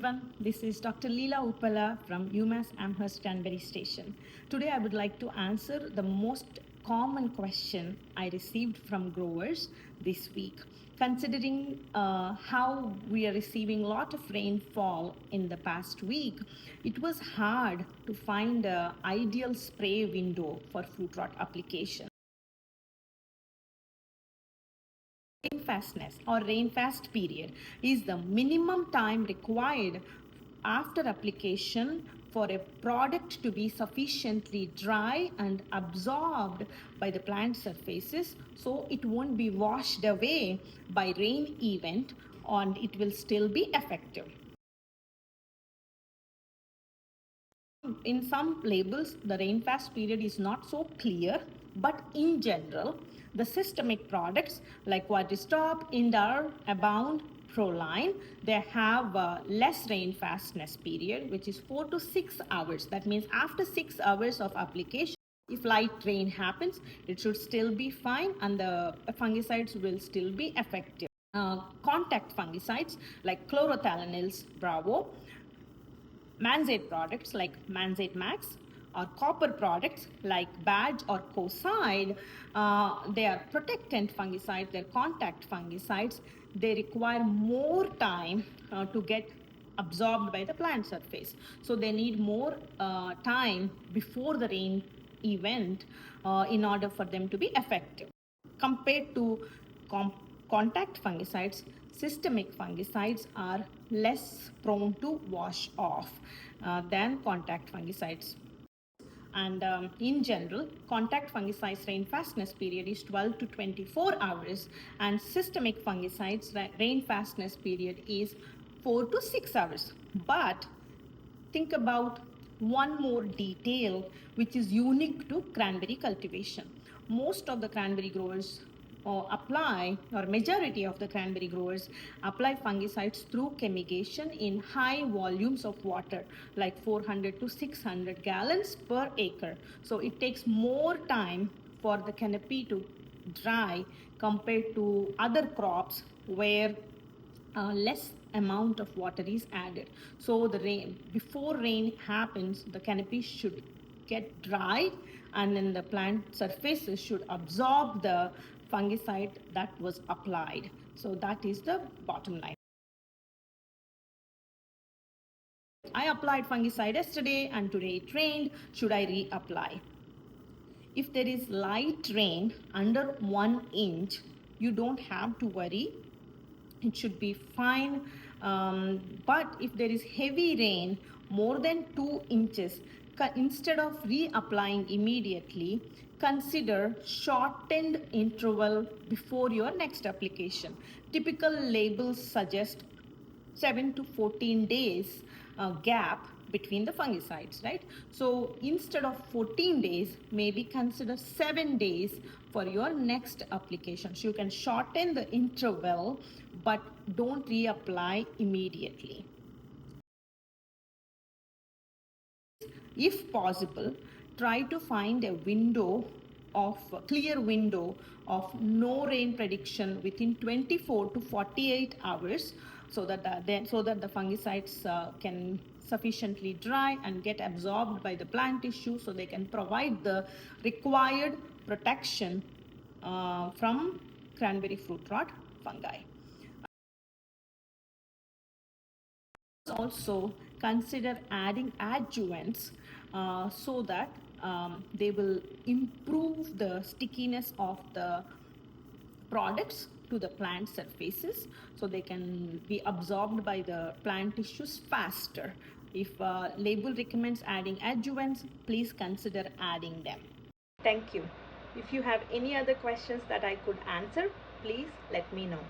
everyone, this is Dr. Leela Uppala from UMass Amherst Cranberry Station. Today I would like to answer the most common question I received from growers this week. Considering how we are receiving a lot of rainfall in the past week, it was hard to find an ideal spray window for fruit rot application. Rainfastness or rainfast period is the minimum time required after application for a product to be sufficiently dry and absorbed by the plant surfaces so it won't be washed away by rain event and it will still be effective. In some labels, the rainfast period is not so clear, but in general, the systemic products like Quadristop, Indar, Abound, Proline, they have less rainfastness period, which is 4 to 6 hours. That means after 6 hours of application, if light rain happens, it should still be fine and the fungicides will still be effective. Contact fungicides like chlorothalonils, Bravo, Manzate products like Manzate Max, or copper products like Badge or Fungicide, they are protectant fungicides, they're contact fungicides. They require more time to get absorbed by the plant surface. So they need more time before the rain event in order for them to be effective. Compared to contact fungicides, systemic fungicides are less prone to wash off than contact fungicides. And in general, contact fungicides rainfastness period is 12 to 24 hours and systemic fungicides rainfastness period is 4 to 6 hours. But think about one more detail which is unique to cranberry cultivation. Most of the cranberry growers majority of the cranberry growers apply fungicides through chemigation in high volumes of water, like 400 to 600 gallons per acre. So it takes more time for the canopy to dry compared to other crops where less amount of water is added. So before rain happens, the canopy should get dry and then the plant surfaces should absorb the fungicide that was applied. So that is the bottom line. I applied fungicide yesterday and today it rained. Should I reapply? If there is light rain under 1 inch, you don't have to worry. It should be fine. But if there is heavy rain more than 2 inches, instead of reapplying immediately, consider shortened interval before your next application. Typical labels suggest 7 to 14 days gap between the fungicides, right? So instead of 14 days, maybe consider 7 days for your next application. So you can shorten the interval, but don't reapply immediately. If possible, try to find a clear window of no rain prediction within 24 to 48 hours so that the fungicides can sufficiently dry and get absorbed by the plant tissue so they can provide the required protection from cranberry fruit rot fungi. Also consider adding adjuvants so that they will improve the stickiness of the products to the plant surfaces so they can be absorbed by the plant tissues faster. If label recommends adding adjuvants, please consider adding them. Thank you. If you have any other questions that I could answer, please let me know.